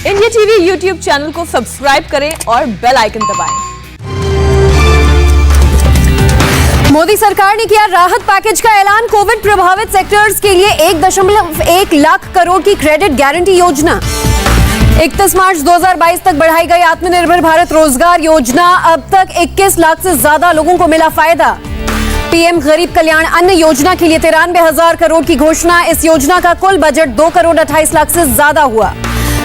India TV YouTube channel को subscribe करें और बेल आइकन दबाएं। मोदी सरकार ने किया राहत पैकेज का ऐलान। कोविड प्रभावित सेक्टर्स के लिए 1.1 लाख करोड़ की क्रेडिट गारंटी योजना। 31 मार्च 2022 तक बढ़ाई गई आत्मनिर्भर भारत रोजगार योजना। अब तक 21 लाख से ज्यादा लोगों को मिला फायदा। पीएम गरीब कल्याण अन्न योजना के लिए 93,000 करोड़ की घोषणा। इस योजना का कुल बजट 2 करोड़ 28 लाख से ज्यादा हुआ।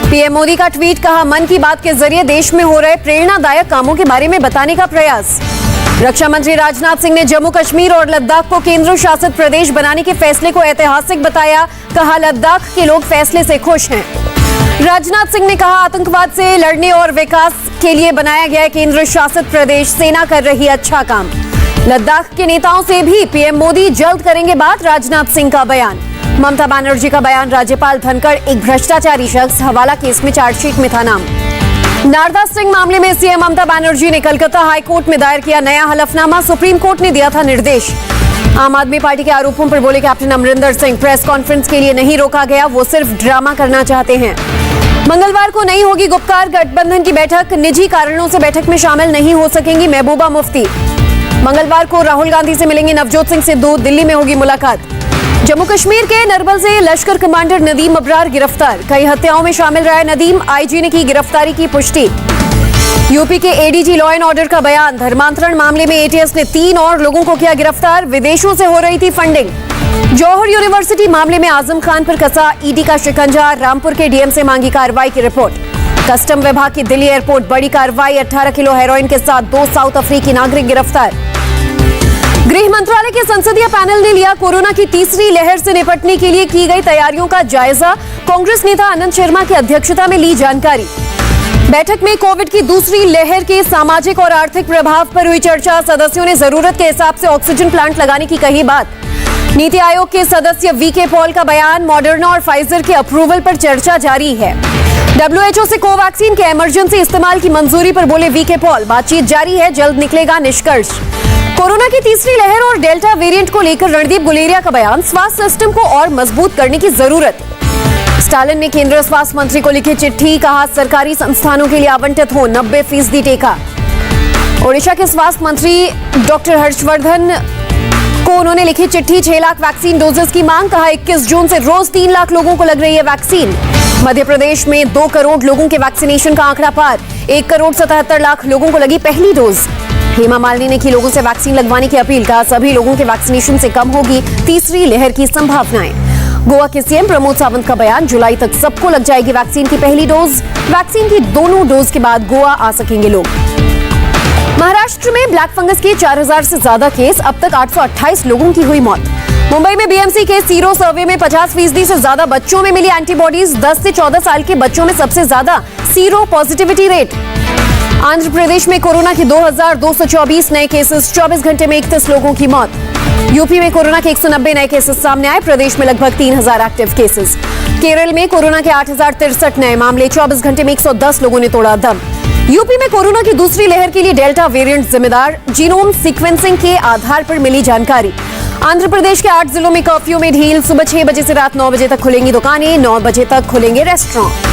पीएम मोदी का ट्वीट, कहा मन की बात के जरिए देश में हो रहे प्रेरणादायक कामों के बारे में बताने का प्रयास। रक्षा मंत्री राजनाथ सिंह ने जम्मू कश्मीर और लद्दाख को केंद्र शासित प्रदेश बनाने के फैसले को ऐतिहासिक बताया। कहा लद्दाख के लोग फैसले से खुश हैं। राजनाथ सिंह ने कहा आतंकवाद से लड़ने और विकास के लिए बनाया गया केंद्र शासित प्रदेश, सेना कर रही अच्छा काम। लद्दाख के नेताओं से भी पीएम मोदी जल्द करेंगे बात। राजनाथ सिंह का बयान। ममता बनर्जी का बयान, राज्यपाल धनखड़ एक भ्रष्टाचारी शख्स, हवाला केस में चार्जशीट में था नाम। नारदा सिंह मामले में सीएम ममता बनर्जी ने कलकत्ता हाईकोर्ट में दायर किया नया हलफनामा। सुप्रीम कोर्ट ने दिया था निर्देश। आम आदमी पार्टी के आरोपों पर बोले captain Amarinder Singh, press conference के लिए नहीं रोका गया, वो सिर्फ ड्रामा करना चाहते हैं। मंगलवार को नहीं होगी गुपकार गठबंधन की बैठक। निजी कारणों से बैठक में शामिल नहीं हो सकेंगी महबूबा मुफ्ती। मंगलवार को राहुल गांधी से मिलेंगे नवजोत सिंह सिद्धू। दिल्ली में होगी मुलाकात। जम्मू कश्मीर के नरबल से लश्कर कमांडर नदीम अबरार गिरफ्तार। कई हत्याओं में शामिल रहा नदीम। आईजी ने की गिरफ्तारी की पुष्टि। यूपी के एडीजी लॉ एंड ऑर्डर का बयान, धर्मांतरण मामले में एटीएस ने 3 और लोगों को किया गिरफ्तार। विदेशों से हो रही थी फंडिंग। जौहर यूनिवर्सिटी मामले में आजम खान पर कसा ईडी का शिकंजा। रामपुर के डीएम से मांगी कार्रवाई की रिपोर्ट। कस्टम विभाग की दिल्ली एयरपोर्ट बड़ी कार्रवाई। 18 किलो हेरोइन के साथ 2 साउथ अफ्रीकी नागरिक गिरफ्तार। गृह मंत्रालय के संसदीय पैनल ने लिया कोरोना की तीसरी लहर से निपटने के लिए की गई तैयारियों का जायजा। कांग्रेस नेता आनंद शर्मा की अध्यक्षता में ली जानकारी। बैठक में कोविड की दूसरी लहर के सामाजिक और आर्थिक प्रभाव पर हुई चर्चा। सदस्यों ने जरूरत के हिसाब से ऑक्सीजन प्लांट लगाने की कही बात। नीति आयोग के सदस्य वीके पॉल का बयान, मॉडर्ना और फाइजर के अप्रूवल पर चर्चा जारी है। डब्ल्यूएचओ से कोवैक्सीन के इमरजेंसी इस्तेमाल की मंजूरी पर बोले वीके पॉल, बातचीत जारी है, जल्द निकलेगा निष्कर्ष। कोरोना की तीसरी लहर और डेल्टा वेरिएंट को लेकर रणदीप गुलेरिया का बयान, स्वास्थ्य सिस्टम को और मजबूत करने की जरूरत। स्टालिन ने केंद्रीय स्वास्थ्य मंत्री को लिखी चिट्ठी, कहा सरकारी संस्थानों के लिए आवंटित हो 90% टीका। ओडिशा के स्वास्थ्य मंत्री डॉक्टर हर्षवर्धन को उन्होंने लिखी चिट्ठी, 6 लाख वैक्सीन डोजेस की मांग। कहा 21 जून से रोज 3 लाख लोगों को लग रही है वैक्सीन। मध्य प्रदेश में 2 करोड़ लोगों के वैक्सीनेशन का आंकड़ा पार। 1 करोड़ 77 लाख लोगों को लगी पहली डोज। हेमा मालिनी ने की लोगों से वैक्सीन लगवाने की अपील। कहा सभी लोगों के वैक्सीनेशन से कम होगी तीसरी लहर की संभावनाएं। गोवा के सीएम प्रमोद सावंत का बयान, जुलाई तक सबको लग जाएगी वैक्सीन की पहली डोज। वैक्सीन की दोनों डोज के बाद गोवा आ सकेंगे लोग। महाराष्ट्र में ब्लैक फंगस के 4000 से ज्यादा केस। अब तक 828 लोगों की हुई मौत। मुंबई में बीएमसी के सीरो सर्वे में 50% से ज्यादा बच्चों में मिली एंटीबॉडीज। 10 से 14 साल के बच्चों में सबसे ज्यादा sero positivity rate. Andhra Pradesh में कोरोना के 2224 नए केसेस। 24 घंटे में 31 लोगों की मौत। यूपी में कोरोना के 190 नए केसेस सामने आए। प्रदेश में लगभग 3000 एक्टिव केसेस। केरल में कोरोना के 8063 नए मामले। 24 घंटे में 110 लोगों ने तोड़ा दम। यूपी में कोरोना की दूसरी लहर के लिए डेल्टा वेरिएंट जिम्मेदार, जीनोम सीक्वेंसिंग के आधार पर मिली जानकारी। आंध्र प्रदेश के 8 जिलों में कर्फ्यू में ढील। सुबह 6 बजे से रात 9 बजे तक खुलेंगी दुकानें। 9 बजे तक खुलेंगे रेस्टोरेंट।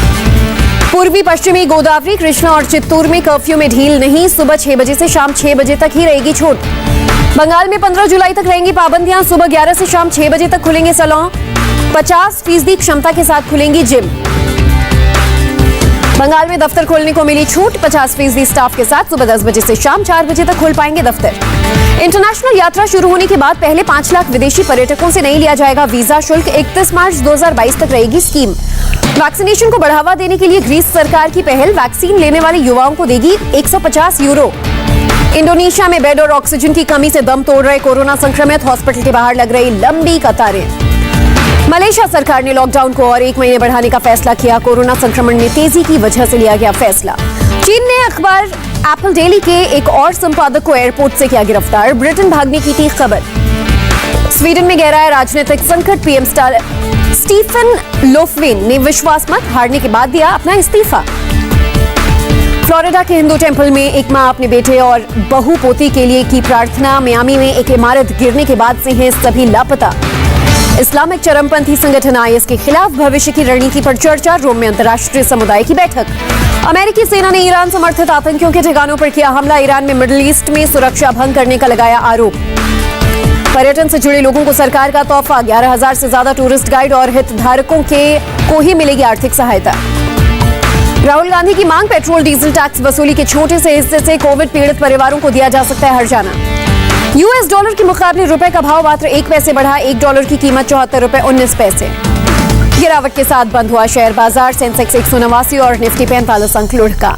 पूर्वी पश्चिमी गोदावरी, कृष्णा और चित्तूर में कर्फ्यू में ढील नहीं। सुबह 6 बजे से शाम 6 बजे तक ही रहेगी छूट। बंगाल में 15 जुलाई तक रहेंगी पाबंदियां। सुबह 11 से शाम 6 बजे तक खुलेंगे सैलून। 50% क्षमता के साथ खुलेंगी जिम। बंगाल में दफ्तर खोलने को मिली छूट। 50% स्टाफ के साथ सुबह 10 बजे से शाम 4 बजे तक खुल पाएंगे दफ्तर। इंटरनेशनल यात्रा शुरू होने के बाद पहले 5 लाख विदेशी पर्यटकों से नहीं लिया जाएगा वीजा शुल्क। 31 मार्च 2022 तक रहेगी स्कीम। वैक्सीनेशन को बढ़ावा देने के लिए ग्रीस सरकार की पहल, वैक्सीन लेने वाले युवाओं को देगी 150 यूरो। इंडोनेशिया में बेड और ऑक्सीजन की कमी से दम तोड़ रहे कोरोना संक्रमित। हॉस्पिटल के बाहर लग रही लंबी कतारें। मलेशिया सरकार ने लॉकडाउन को और 1 महीने बढ़ाने का फैसला किया। कोरोना संक्रमण में तेजी की वजह से लिया गया फैसला। चीन ने अखबार एपल डेली के एक और संपादक को एयरपोर्ट से किया गिरफ्तार। ब्रिटेन भागने की थी खबर। स्वीडन में गहरा है राजनीतिक संकट। पीएम स्टीफन लोफवेन ने विश्वास मत हारने के बाद दिया अपना इस्तीफा। फ्लोरिडा के हिंदू टेंपल में एक मां अपने बेटे और बहू पोती के लिए की प्रार्थना। मियामी में एक इमारत गिरने के बाद से हैं सभी लापता। इस्लामिक चरमपंथी संगठन IS के खिलाफ भविष्य की रणनीति पर चर्चा, रोम में अंतर्राष्ट्रीय समुदाय की बैठक। अमेरिकी सेना ने ईरान समर्थित आतंकियों के ठिकानों पर किया हमला, ईरान में मिडिल ईस्ट में सुरक्षा भंग करने का लगाया आरोप। पर्यटन से जुड़े लोगों को सरकार का तोहफा, 11,000 से ज्यादा टूरिस्ट गाइड और हितधारकों को ही मिलेगी आर्थिक सहायता। राहुल गांधी की मांग, पेट्रोल डीजल टैक्स वसूली के छोटे से हिस्से से कोविड पीड़ित परिवारों को दिया जा सकता है हर्जाना। US डॉलर के मुकाबले रुपए का भाव मात्र 1 पैसे बढ़ा, 1 डॉलर की कीमत 74 रुपए 19 पैसे। गिरावट के साथ बंद हुआ शेयर बाजार, सेंसेक्स 189 और निफ्टी 45 अंक लुढ़का।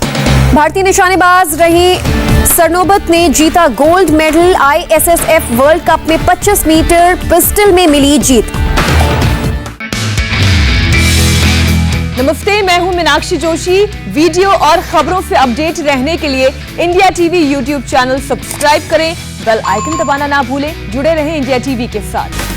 भारतीय निशानेबाज रही सरनोबत ने जीता gold medal, ISSF world cup में 25 मीटर पिस्टल में मिली जीत। नमस्ते, मैं हूं मीनाक्षी जोशी। वीडियो और खबरों से अपडेट रहने के लिए India TV YouTube channel subscribe करें, बेल आइकन दबाना ना भूलें। जुड़े रहें इंडिया टीवी के साथ।